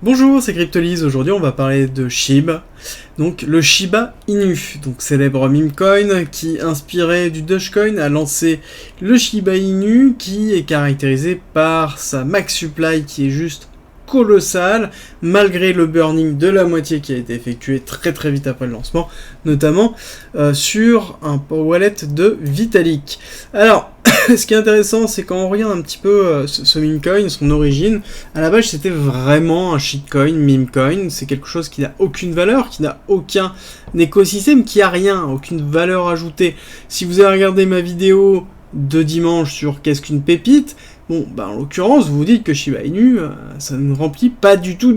Bonjour, c'est Cryptolyse. Aujourd'hui, on va parler de SHIB, donc le Shiba Inu, donc célèbre meme coin qui, inspiré du Dogecoin, a lancé le Shiba Inu qui est caractérisé par sa max supply qui est juste colossale, malgré le burning de la moitié qui a été effectué très vite après le lancement, notamment sur un wallet de Vitalik. Alors, ce qui est intéressant, c'est quand on regarde un petit peu ce meme coin, son origine, à la base c'était vraiment un shitcoin, meme coin, c'est quelque chose qui n'a aucune valeur, qui n'a aucun écosystème, qui a rien, aucune valeur ajoutée. Si vous avez regardé ma vidéo de dimanche sur qu'est-ce qu'une pépite, bon, bah en l'occurrence, vous vous dites que Shiba Inu, ça ne remplit pas du tout.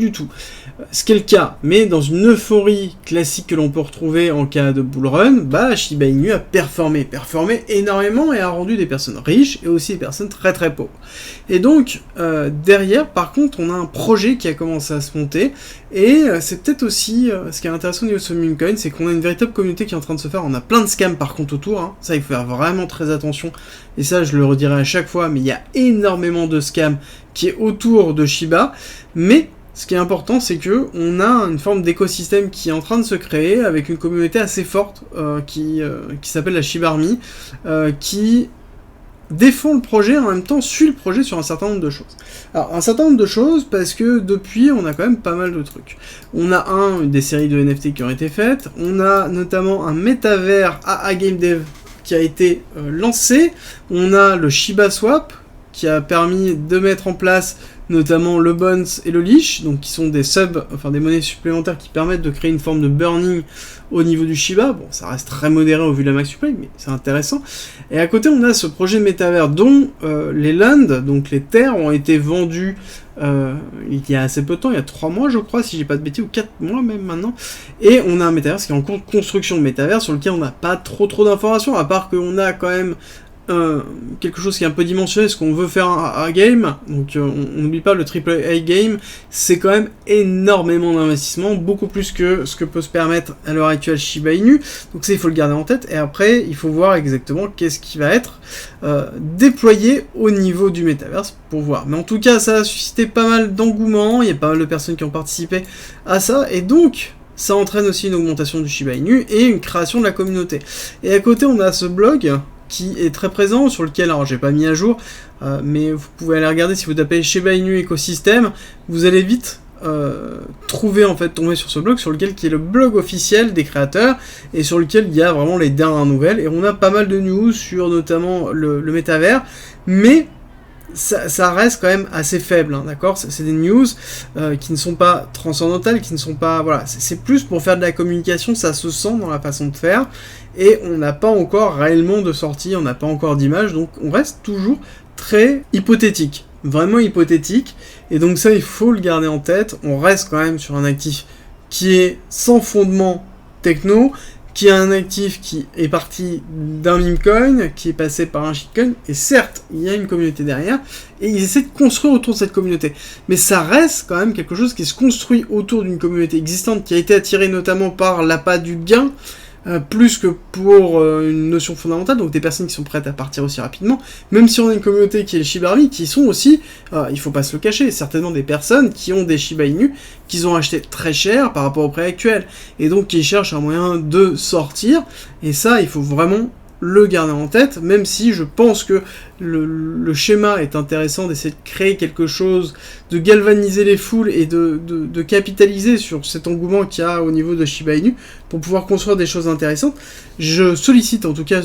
Ce qui est le cas, mais dans une euphorie classique que l'on peut retrouver en cas de bull run, bah Shiba Inu a performé énormément et a rendu des personnes riches et aussi des personnes très pauvres. Et donc, derrière, par contre, on a un projet qui a commencé à se monter, et c'est peut-être aussi, ce qui est intéressant au niveau de ce meme coin, c'est qu'on a une véritable communauté qui est en train de se faire, on a plein de scams par contre autour, hein. Ça il faut faire vraiment très attention, et ça je le redirai à chaque fois, mais il y a énormément de scams qui est autour de Shiba, mais ce qui est important, c'est que on a une forme d'écosystème qui est en train de se créer avec une communauté assez forte qui s'appelle la Shiba Army, qui défend le projet et en même temps suit le projet sur un certain nombre de choses. Alors, un certain nombre de choses parce que depuis, on a quand même pas mal de trucs. On a des séries de NFT qui ont été faites, on a notamment un métavers AA Game Dev qui a été lancé, on a le Shiba Swap qui a permis de mettre en place notamment le Bones et le Leash, donc qui sont des des monnaies supplémentaires qui permettent de créer une forme de burning au niveau du Shiba. Bon, ça reste très modéré au vu de la max supply, mais c'est intéressant. Et à côté, on a ce projet métavers dont les lands, donc les terres, ont été vendues il y a assez peu de temps, il y a 3 mois je crois, si j'ai pas de bêtises, ou 4 mois même maintenant. Et on a un métavers qui est en cours de construction de métavers, sur lequel on n'a pas trop d'informations, à part qu'on a quand même quelque chose qui est un peu dimensionné, ce qu'on veut faire un game, donc on n'oublie pas le AAA game, c'est quand même énormément d'investissement, beaucoup plus que ce que peut se permettre à l'heure actuelle Shiba Inu, donc ça il faut le garder en tête, et après il faut voir exactement qu'est-ce qui va être déployé au niveau du Metaverse pour voir. Mais en tout cas ça a suscité pas mal d'engouement, il y a pas mal de personnes qui ont participé à ça, et donc ça entraîne aussi une augmentation du Shiba Inu et une création de la communauté. Et à côté on a ce blog qui est très présent, sur lequel, alors j'ai pas mis à jour, mais vous pouvez aller regarder si vous tapez Shiba Inu écosystème, vous allez vite trouver, en fait, tomber sur ce blog, sur lequel qui est le blog officiel des créateurs, et sur lequel il y a vraiment les dernières nouvelles, et on a pas mal de news sur notamment le métavers, mais ça reste quand même assez faible, hein, d'accord ? C'est des news qui ne sont pas transcendantales, qui ne sont pas... Voilà, c'est plus pour faire de la communication, ça se sent dans la façon de faire, et on n'a pas encore réellement de sortie, on n'a pas encore d'image, donc on reste toujours très hypothétique, vraiment hypothétique, et donc ça il faut le garder en tête, on reste quand même sur un actif qui est sans fondement techno, qui a un actif qui est parti d'un meme coin, qui est passé par un shitcoin, et certes, il y a une communauté derrière, et ils essaient de construire autour de cette communauté. Mais ça reste quand même quelque chose qui se construit autour d'une communauté existante, qui a été attirée notamment par l'appât du gain, plus que pour une notion fondamentale, donc des personnes qui sont prêtes à partir aussi rapidement, même si on a une communauté qui est le Shiba Army, qui sont aussi, il faut pas se le cacher, certainement des personnes qui ont des Shiba Inu, qu'ils ont acheté très cher par rapport au prix actuel, et donc qui cherchent un moyen de sortir, et ça, il faut vraiment le garder en tête, même si je pense que le schéma est intéressant d'essayer de créer quelque chose, de galvaniser les foules et de capitaliser sur cet engouement qu'il y a au niveau de Shiba Inu pour pouvoir construire des choses intéressantes. Je sollicite, en tout cas,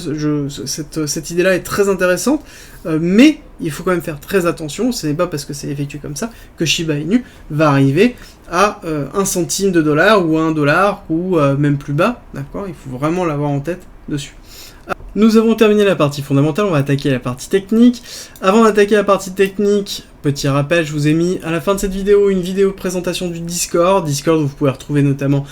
cette idée-là est très intéressante, mais il faut quand même faire très attention, ce n'est pas parce que c'est effectué comme ça que Shiba Inu va arriver à 1 centime de dollar ou à 1 dollar ou même plus bas, d'accord ? Il faut vraiment l'avoir en tête dessus. Nous avons terminé la partie fondamentale, on va attaquer la partie technique. Avant d'attaquer la partie technique, petit rappel, je vous ai mis à la fin de cette vidéo une vidéo de présentation du Discord. Discord où vous pouvez retrouver notamment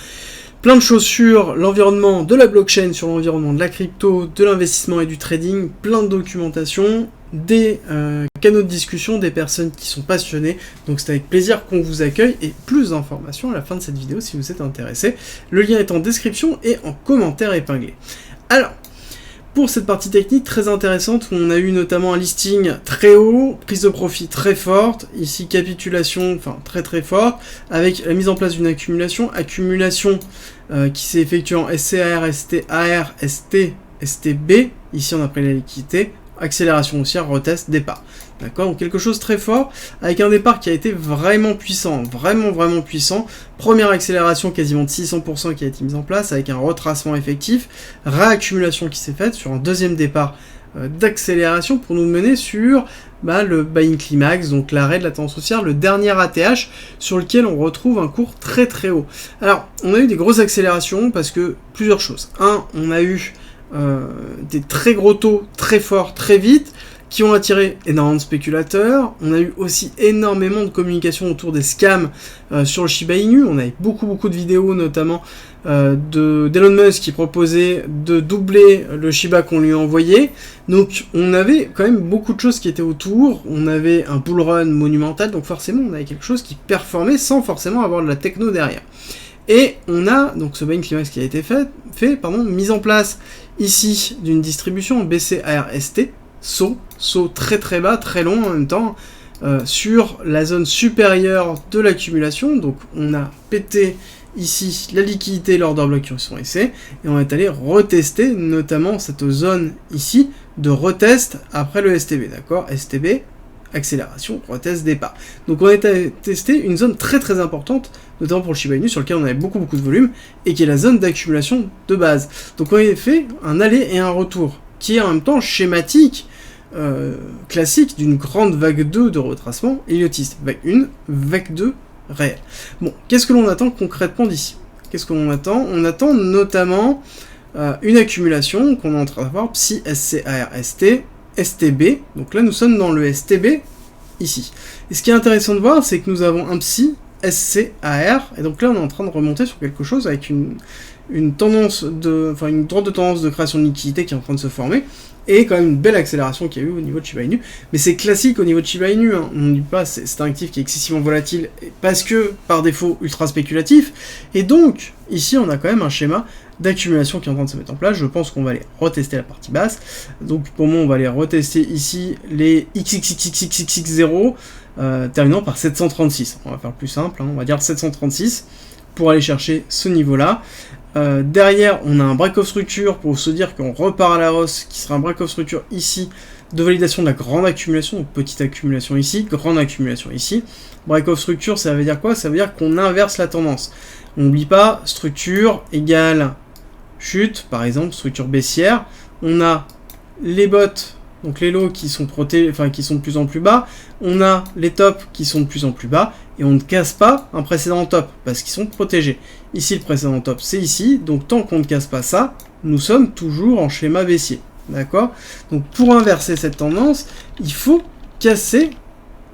plein de choses sur l'environnement de la blockchain, sur l'environnement de la crypto, de l'investissement et du trading, plein de documentation, des canaux de discussion, des personnes qui sont passionnées. Donc c'est avec plaisir qu'on vous accueille et plus d'informations à la fin de cette vidéo si vous êtes intéressé. Le lien est en description et en commentaire épinglé. Alors, pour cette partie technique très intéressante où on a eu notamment un listing très haut, prise de profit très forte, ici capitulation enfin très très forte, avec la mise en place d'une accumulation qui s'est effectuée en SCAR, STAR, ST, STB, ici on a pris la liquidité, accélération haussière, retest, départ. D'accord, donc quelque chose de très fort, avec un départ qui a été vraiment puissant, vraiment puissant. Première accélération quasiment de 600% qui a été mise en place, avec un retracement effectif, réaccumulation qui s'est faite sur un deuxième départ d'accélération pour nous mener sur le buying climax, donc l'arrêt de la tendance haussière, le dernier ATH sur lequel on retrouve un cours très très haut. Alors, on a eu des grosses accélérations parce que plusieurs choses. Un, on a eu des très gros taux, très forts, très vite, qui ont attiré énormément de spéculateurs. On a eu aussi énormément de communication autour des scams sur le Shiba Inu. On avait beaucoup de vidéos, notamment d'Elon Musk qui proposait de doubler le Shiba qu'on lui envoyait. Donc on avait quand même beaucoup de choses qui étaient autour. On avait un bull run monumental, donc forcément on avait quelque chose qui performait sans forcément avoir de la techno derrière. Et on a donc ce buying climax qui a été mise en place ici d'une distribution en BCARST, saut très bas, très long en même temps, sur la zone supérieure de l'accumulation. Donc on a pété ici la liquidité, l'order block qui sont essais, et on est allé retester notamment cette zone ici de retest après le STB, d'accord, STB, accélération, retest, départ. Donc on a testé une zone très importante, notamment pour le Shiba Inu, sur lequel on avait beaucoup de volume, et qui est la zone d'accumulation de base. Donc on a fait un aller et un retour, qui est en même temps schématique, classique, d'une grande vague 2 de retracement héliotiste. Vague 1, vague 2, réel. Bon, qu'est-ce que l'on attend concrètement d'ici? Qu'est-ce que l'on attend? On attend notamment une accumulation qu'on est en train d'avoir, Psi, SCAR, ST, STB, donc là nous sommes dans le STB, ici. Et ce qui est intéressant de voir, c'est que nous avons un Psi, SCAR, et donc là on est en train de remonter sur quelque chose avec une tendance une droite de tendance de création de liquidité qui est en train de se former, et quand même une belle accélération qu'il y a eu au niveau de Shiba Inu. Mais c'est classique au niveau de Shiba Inu, hein. On ne dit pas, c'est un actif qui est excessivement volatile, parce que, par défaut, ultra spéculatif, et donc, ici on a quand même un schéma d'accumulation qui est en train de se mettre en place. Je pense qu'on va aller retester la partie basse. Donc pour moi on va aller retester ici les XXXXXX0, terminant par 736. On va faire plus simple, hein. On va dire 736 pour aller chercher ce niveau-là. Derrière, on a un break-off structure pour se dire qu'on repart à la hausse, qui sera un break-off structure ici, de validation de la grande accumulation, donc petite accumulation ici, grande accumulation ici. Break-off structure, ça veut dire quoi? Ça veut dire qu'on inverse la tendance. On n'oublie pas, structure égale chute, par exemple, structure baissière. On a les bottes, donc les lows qui sont qui sont de plus en plus bas. On a les tops qui sont de plus en plus bas. Et on ne casse pas un précédent top, parce qu'ils sont protégés. Ici, le précédent top, c'est ici. Donc tant qu'on ne casse pas ça, nous sommes toujours en schéma baissier. D'accord? Donc pour inverser cette tendance, il faut casser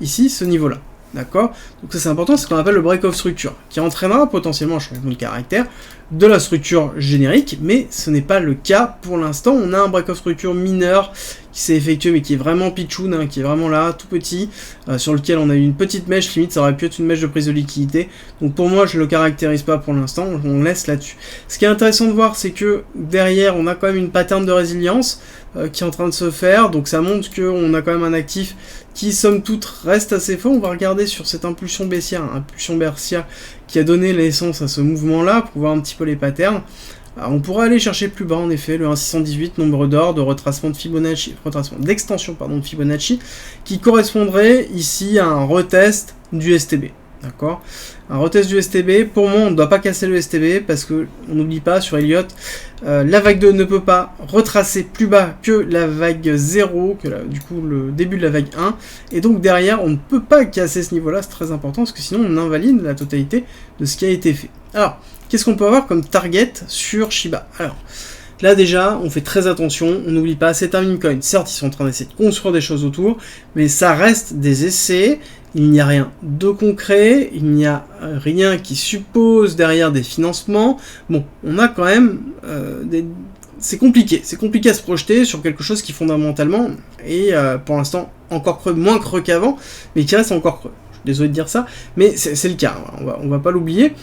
ici ce niveau-là. D'accord? Donc ça c'est important, c'est ce qu'on appelle le break-off structure, qui entraînera potentiellement un changement de caractère de la structure générique, mais ce n'est pas le cas pour l'instant. On a un break-off structure mineur qui s'est effectué, mais qui est vraiment pitchoun, hein, qui est vraiment là, tout petit, sur lequel on a eu une petite mèche, limite ça aurait pu être une mèche de prise de liquidité. Donc pour moi je ne le caractérise pas pour l'instant, on laisse là-dessus. Ce qui est intéressant de voir, c'est que derrière on a quand même une pattern de résilience qui est en train de se faire, donc ça montre qu'on a quand même un actif qui somme toute reste assez fort. On va regarder sur cette impulsion baissière qui a donné l'essence à ce mouvement-là, pour voir un petit peu les patterns. Alors, on pourrait aller chercher plus bas en effet, le 1,618, nombre d'or, de retracement de Fibonacci, d'extension de Fibonacci, qui correspondrait ici à un retest du STB. D'accord? Un retest du STB, pour moi on ne doit pas casser le STB, parce que on n'oublie pas sur Elliott, la vague 2 ne peut pas retracer plus bas que la vague 0, du coup le début de la vague 1, et donc derrière on ne peut pas casser ce niveau là, c'est très important, parce que sinon on invalide la totalité de ce qui a été fait. Alors, qu'est-ce qu'on peut avoir comme target sur Shiba? Alors, là déjà, on fait très attention, on n'oublie pas, c'est un meme coin, certes ils sont en train d'essayer de construire des choses autour, mais ça reste des essais. Il n'y a rien de concret, il n'y a rien qui suppose derrière des financements. Bon, on a quand même c'est compliqué à se projeter sur quelque chose qui fondamentalement est pour l'instant encore creux, moins creux qu'avant, mais qui reste encore creux. Je suis désolé de dire ça, mais c'est le cas, on va pas l'oublier.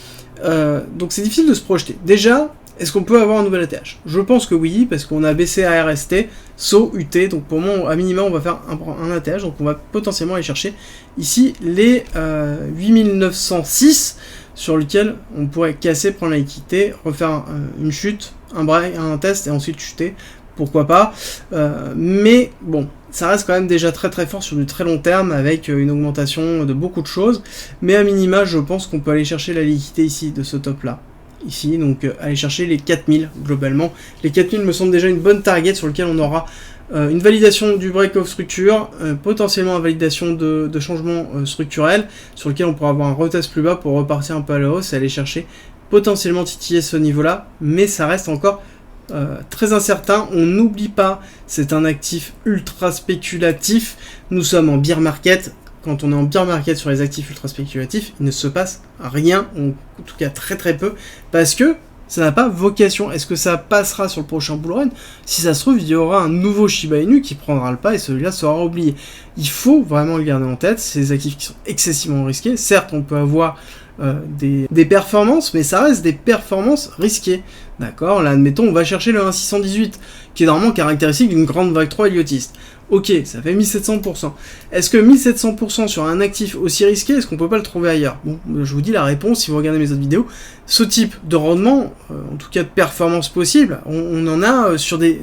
Donc c'est difficile de se projeter. Déjà, Est-ce qu'on peut avoir un nouvel ATH? Je pense que oui, parce qu'on a baissé ARST, SO, UT, donc pour moi, à minima, on va faire un ATH, donc on va potentiellement aller chercher ici les 8906, sur lequel on pourrait casser, prendre la liquidité, refaire une chute, un break, un test, et ensuite chuter, pourquoi pas. Mais bon, ça reste quand même déjà très très fort sur du très long terme, avec une augmentation de beaucoup de choses, mais à minima, je pense qu'on peut aller chercher la liquidité ici, de ce top-là. Ici, donc aller chercher les 4000 globalement. Les 4000 me semble déjà une bonne target sur lequel on aura une validation du break-off structure, potentiellement une validation de changement structurel, sur lequel on pourra avoir un retest plus bas pour repartir un peu à la hausse et aller chercher potentiellement titiller ce niveau-là, mais ça reste encore très incertain. On n'oublie pas, c'est un actif ultra spéculatif, nous sommes en bear market. Quand on est en bear market sur les actifs ultra spéculatifs, il ne se passe rien, en tout cas très très peu, parce que ça n'a pas vocation. Est-ce que ça passera sur le prochain bull run? Si ça se trouve, il y aura un nouveau Shiba Inu qui prendra le pas et celui-là sera oublié. Il faut vraiment le garder en tête, c'est des actifs qui sont excessivement risqués. Certes, on peut avoir des performances, mais ça reste des performances risquées. D'accord? Là, admettons, on va chercher le 1,618, qui est normalement caractéristique d'une grande vague 3 héliotiste. Ok, ça fait 1700%. Est-ce que 1700% sur un actif aussi risqué, est-ce qu'on peut pas le trouver ailleurs? Bon, je vous dis la réponse si vous regardez mes autres vidéos. Ce type de rendement, en tout cas de performance possible, on en a sur des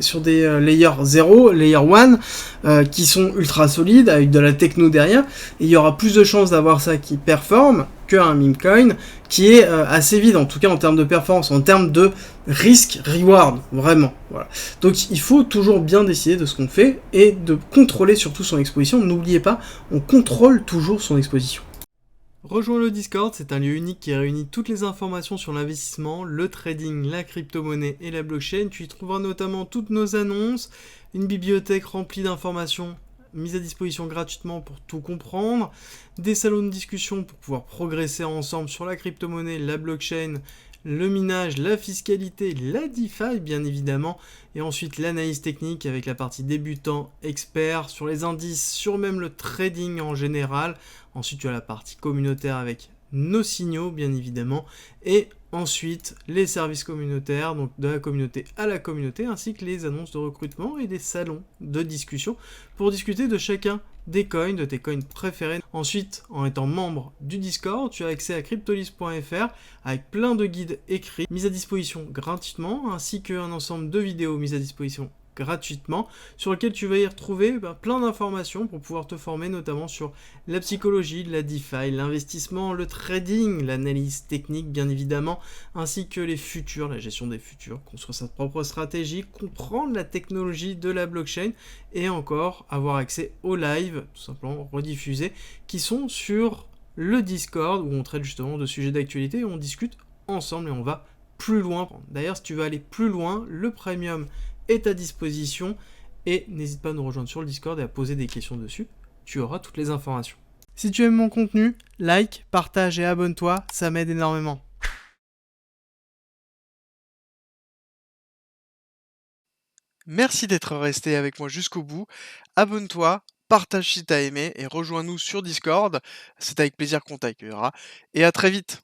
layers 0, layer 1, qui sont ultra solides, avec de la techno derrière, et il y aura plus de chances d'avoir ça qui performe qu'un meme coin qui est assez vide, en tout cas en termes de performance, en termes de risk-reward, vraiment. Voilà. Donc il faut toujours bien décider de ce qu'on fait et de contrôler surtout son exposition. N'oubliez pas, on contrôle toujours son exposition. Rejoins le Discord, c'est un lieu unique qui réunit toutes les informations sur l'investissement, le trading, la crypto-monnaie et la blockchain. Tu y trouveras notamment toutes nos annonces, une bibliothèque remplie d'informations mises à disposition gratuitement pour tout comprendre, des salons de discussion pour pouvoir progresser ensemble sur la crypto-monnaie, la blockchain, le minage, la fiscalité, la DeFi bien évidemment, et ensuite l'analyse technique avec la partie débutant, expert, sur les indices, sur même le trading en général. Ensuite tu as la partie communautaire avec nos signaux bien évidemment, et ensuite les services communautaires, donc de la communauté à la communauté, ainsi que les annonces de recrutement et des salons de discussion pour discuter de chacun des coins, de tes coins préférés. Ensuite, en étant membre du Discord, tu as accès à cryptolis.fr avec plein de guides écrits mis à disposition gratuitement, ainsi qu'un ensemble de vidéos mises à disposition gratuitement, sur lequel tu vas y retrouver plein d'informations pour pouvoir te former notamment sur la psychologie, la DeFi, l'investissement, le trading, l'analyse technique bien évidemment, ainsi que les futurs, la gestion des futurs, construire sa propre stratégie, comprendre la technologie de la blockchain et encore avoir accès aux lives, tout simplement rediffusés, qui sont sur le Discord où on traite justement de sujets d'actualité et on discute ensemble et on va plus loin. D'ailleurs, si tu veux aller plus loin, le premium est à disposition et n'hésite pas à nous rejoindre sur le Discord et à poser des questions dessus, tu auras toutes les informations. Si tu aimes mon contenu, like, partage et abonne-toi, ça m'aide énormément. Merci d'être resté avec moi jusqu'au bout, abonne-toi, partage si t'as aimé et rejoins-nous sur Discord, c'est avec plaisir qu'on t'accueillera et à très vite.